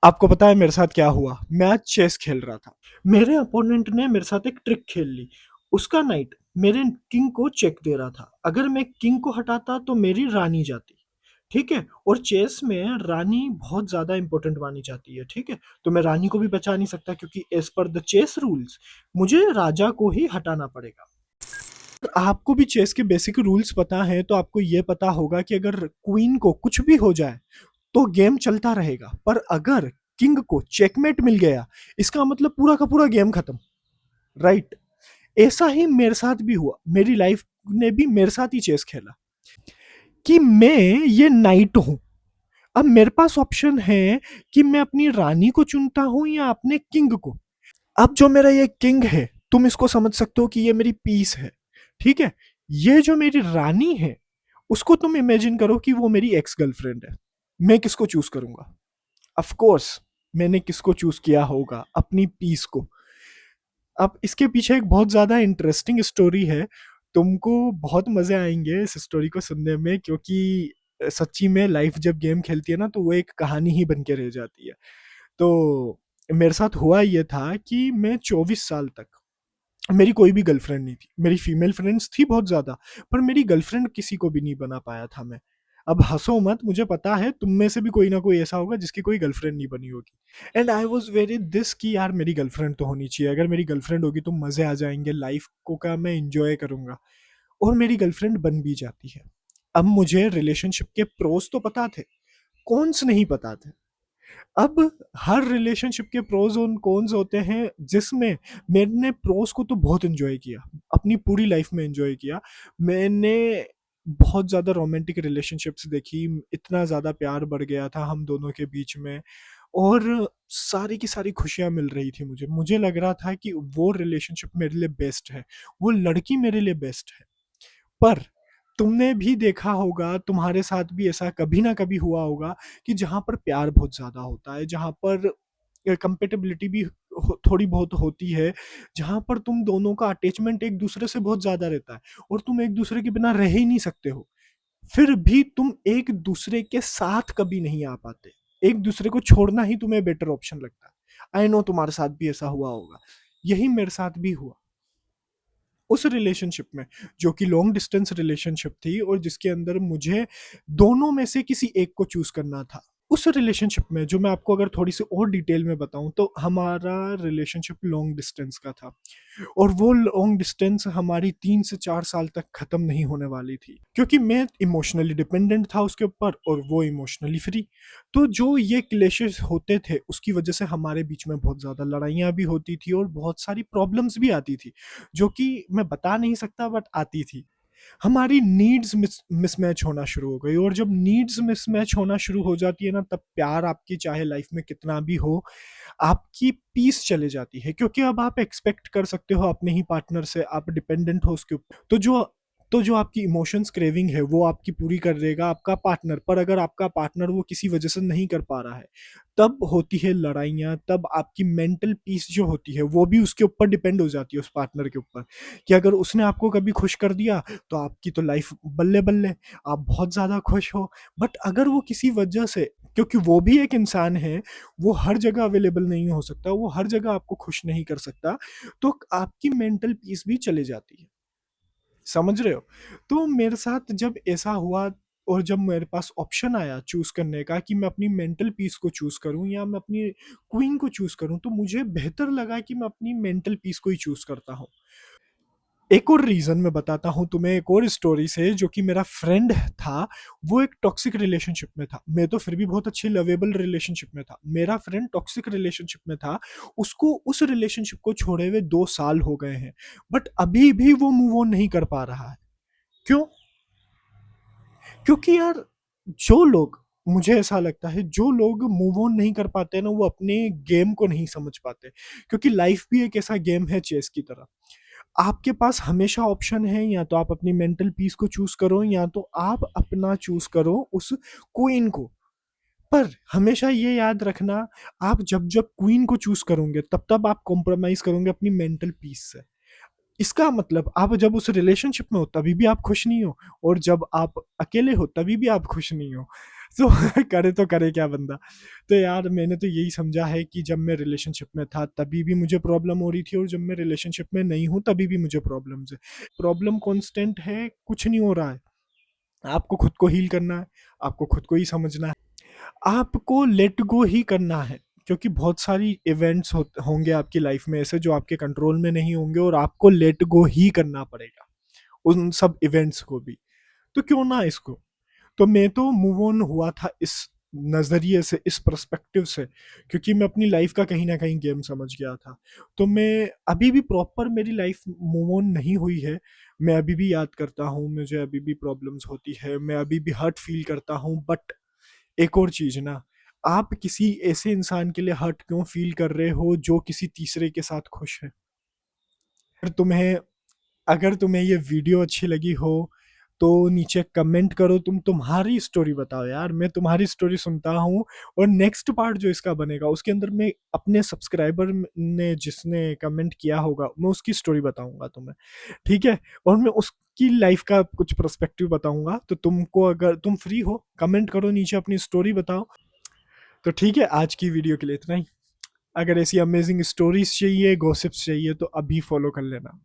आपको पता है मेरे साथ क्या हुआ? मैं आज चेस खेल रहा था। मेरे अपोनेंट ने मेरे साथ एक ट्रिक खेल ली। उसका नाइट मेरे किंग को चेक दे रहा था। अगर मैं किंग को हटाता तो मेरी रानी जाती। ठीक है? और चेस में रानी बहुत ज़्यादा इंपॉर्टेंट मानी जाती है। ठीक है? तो मैं रानी को भी बचा नहीं सकता क्योंकि as per the chess rules मुझे राजा को ही हटाना पड़ेगा। आपको भी चेस के बेसिक रूल्स पता है तो आपको ये पता होगा कि अगर क्वीन को कुछ भी हो जाए तो गेम चलता रहेगा, पर अगर किंग को चेकमेट मिल गया इसका मतलब पूरा का पूरा गेम खत्म। राइट? ऐसा ही मेरे साथ भी हुआ। मेरी लाइफ ने भी मेरे साथ ही चेस खेला कि मैं ये नाइट हूं। अब मेरे पास ऑप्शन है कि मैं अपनी रानी को चुनता हूं या अपने किंग को। अब जो मेरा ये किंग है, तुम इसको समझ सकते हो कि ये मेरी पीस है। ठीक है? ये जो मेरी रानी है, उसको तुम इमेजिन करो कि वो मेरी एक्स गर्लफ्रेंड है। मैं किसको चूज करूंगा? ऑफ कोर्स मैंने किसको चूज किया होगा? अपनी पीस को। अब इसके पीछे एक बहुत ज्यादा इंटरेस्टिंग स्टोरी है। तुमको बहुत मजे आएंगे इस स्टोरी को सुनने में, क्योंकि सच्ची में लाइफ जब गेम खेलती है ना तो वो एक कहानी ही बन के रह जाती है। तो मेरे साथ हुआ ये था कि मैं 24 साल तक मेरी कोई भी गर्लफ्रेंड नहीं थी। मेरी फीमेल फ्रेंड्स थी बहुत ज़्यादा, पर मेरी गर्लफ्रेंड किसी को भी नहीं बना पाया था मैं। अब हँसो मत, मुझे पता है तुम में से भी कोई ना कोई ऐसा होगा जिसकी कोई गर्लफ्रेंड नहीं बनी होगी। And I was very this कि यार मेरी गर्लफ्रेंड तो होनी चाहिए। अगर मेरी गर्लफ्रेंड होगी तो मज़े आ जाएंगे, लाइफ को का मैं इंजॉय करूंगा। और मेरी गर्लफ्रेंड बन भी जाती है। अब मुझे रिलेशनशिप के प्रोज तो पता थे, कॉन्स नहीं पता थे। अब हर रिलेशनशिप के प्रोज और कॉन्स होते हैं, जिसमें मैंने प्रोज को तो बहुत एंजॉय किया, अपनी पूरी लाइफ में एंजॉय किया। मैंने बहुत ज़्यादा रोमांटिक रिलेशनशिप्स देखी, इतना ज़्यादा प्यार बढ़ गया था हम दोनों के बीच में। और सारी की सारी खुशियाँ मिल रही थी मुझे। मुझे लग रहा था कि वो रिलेशनशिप मेरे लिए बेस्ट है, वो लड़की मेरे लिए बेस्ट है। पर तुमने भी देखा होगा, तुम्हारे साथ भी ऐसा कभी ना कभी हुआ होगा कि जहाँ पर प्यार बहुत ज़्यादा होता है, जहाँ पर कंपेटेबिलिटी भी थोड़ी बहुत होती है, जहाँ पर तुम दोनों का अटैचमेंट एक दूसरे से बहुत ज़्यादा रहता है और तुम एक दूसरे के बिना रह ही नहीं सकते हो, फिर भी तुम एक दूसरे के साथ कभी नहीं आ पाते। एक दूसरे को छोड़ना ही तुम्हें बेटर ऑप्शन लगता है। आई नो तुम्हारे साथ भी ऐसा हुआ होगा। यही मेरे साथ भी हुआ उस रिलेशनशिप में, जो कि लॉन्ग डिस्टेंस रिलेशनशिप थी और जिसके अंदर मुझे दोनों में से किसी एक को चूज करना था। उस रिलेशनशिप में जो मैं आपको अगर थोड़ी सी और डिटेल में बताऊं तो हमारा रिलेशनशिप लॉन्ग डिस्टेंस का था। और वो लॉन्ग डिस्टेंस हमारी 3 से 4 साल तक खत्म नहीं होने वाली थी, क्योंकि मैं इमोशनली डिपेंडेंट था उसके ऊपर और वो इमोशनली फ्री। तो जो ये क्लेशेस होते थे उसकी वजह से हमारे बीच में बहुत ज़्यादा लड़ाइयाँ भी होती थी और बहुत सारी प्रॉब्लम्स भी आती थी, जो कि मैं बता नहीं सकता बट आती थी। हमारी नीड्स मिसमैच होना शुरू हो गई, और जब नीड्स मिसमैच होना शुरू हो जाती है ना, तब प्यार आपकी चाहे लाइफ में कितना भी हो, आपकी पीस चले जाती है, क्योंकि अब आप एक्सपेक्ट कर सकते हो अपने ही पार्टनर से, आप डिपेंडेंट हो उसके ऊपर। तो जो आपकी इमोशंस क्रेविंग है वो आपकी पूरी कर देगा आपका पार्टनर। पर अगर आपका पार्टनर वो किसी वजह से नहीं कर पा रहा है, तब होती है लड़ाइयाँ। तब आपकी मेंटल पीस जो होती है वो भी उसके ऊपर डिपेंड हो जाती है, उस पार्टनर के ऊपर, कि अगर उसने आपको कभी खुश कर दिया तो आपकी तो लाइफ बल्ले बल्ले, आप बहुत ज़्यादा खुश हो। बट अगर वो किसी वजह से, क्योंकि वो भी एक इंसान है, वो हर जगह अवेलेबल नहीं हो सकता, वो हर जगह आपको खुश नहीं कर सकता, तो आपकी मेंटल पीस भी चली जाती है। समझ रहे हो? तो मेरे साथ जब ऐसा हुआ और जब मेरे पास ऑप्शन आया चूज करने का कि मैं अपनी मेंटल पीस को चूज करूं या मैं अपनी क्वीन को चूज करूं, तो मुझे बेहतर लगा कि मैं अपनी मेंटल पीस को ही चूज करता हूं। एक और रीजन मैं बताता हूँ तुम्हें, एक और स्टोरी से, जो कि मेरा फ्रेंड था। वो एक टॉक्सिक रिलेशनशिप में था, मैं तो फिर भी बहुत अच्छी लवेबल रिलेशनशिप में था। मेरा फ्रेंड टॉक्सिक रिलेशनशिप में था। उसको उस रिलेशनशिप को छोड़े हुए 2 साल हो गए हैं, बट अभी भी वो मूव ऑन नहीं कर पा रहा है। क्यों? क्योंकि यार, जो लोग, मुझे ऐसा लगता है जो लोग मूव ऑन नहीं कर पाते ना, वो अपने गेम को नहीं समझ पाते। क्योंकि लाइफ भी एक ऐसा गेम है चेस की तरह। आपके पास हमेशा ऑप्शन है, या तो आप अपनी मेंटल पीस को चूज करो या तो आप अपना चूज करो उस क्वीन को। पर हमेशा ये याद रखना, आप जब जब क्वीन को चूज करोगे तब तब आप कॉम्प्रोमाइज करोगे अपनी मेंटल पीस से। इसका मतलब आप जब उस रिलेशनशिप में हो तभी भी आप खुश नहीं हो, और जब आप अकेले हो तभी भी आप खुश नहीं हो। तो करे तो करे क्या बंदा। तो यार मैंने तो यही समझा है कि जब मैं रिलेशनशिप में था तभी भी मुझे प्रॉब्लम हो रही थी, और जब मैं रिलेशनशिप में नहीं हूँ तभी भी मुझे प्रॉब्लम्स है। प्रॉब्लम कांस्टेंट है, कुछ नहीं हो रहा है। आपको खुद को हील करना है, आपको खुद को ही समझना है, आपको लेट गो ही करना है। क्योंकि बहुत सारी इवेंट्स होंगे आपकी लाइफ में ऐसे जो आपके कंट्रोल में नहीं होंगे, और आपको लेट गो ही करना पड़ेगा उन सब इवेंट्स को भी। तो क्यों ना इसको। तो मैं तो मूव ऑन हुआ था इस नज़रिए से, इस पर्सपेक्टिव से, क्योंकि मैं अपनी लाइफ का कहीं ना कहीं गेम समझ गया था। तो मैं अभी भी प्रॉपर, मेरी लाइफ मूव ऑन नहीं हुई है। मैं अभी भी याद करता हूँ, मुझे अभी भी प्रॉब्लम्स होती है, मैं अभी भी हर्ट फील करता हूँ। बट एक और चीज ना, आप किसी ऐसे इंसान के लिए हर्ट क्यों फील कर रहे हो जो किसी तीसरे के साथ खुश है। अगर तुम्हें अगर तुम्हें ये वीडियो अच्छी लगी हो तो नीचे कमेंट करो, तुम्हारी स्टोरी बताओ यार, मैं तुम्हारी स्टोरी सुनता हूँ। और नेक्स्ट पार्ट जो इसका बनेगा उसके अंदर मैं अपने सब्सक्राइबर ने जिसने कमेंट किया होगा मैं उसकी स्टोरी बताऊंगा तुम्हें, ठीक है। और मैं उसकी लाइफ का कुछ पर्सपेक्टिव बताऊंगा। तो तुमको, अगर तुम फ्री हो, कमेंट करो नीचे, अपनी स्टोरी बताओ। तो ठीक है, आज की वीडियो के लिए इतना ही। अगर ऐसी अमेजिंग स्टोरीज चाहिए, गॉसिप्स चाहिए, तो अभी फॉलो कर लेना।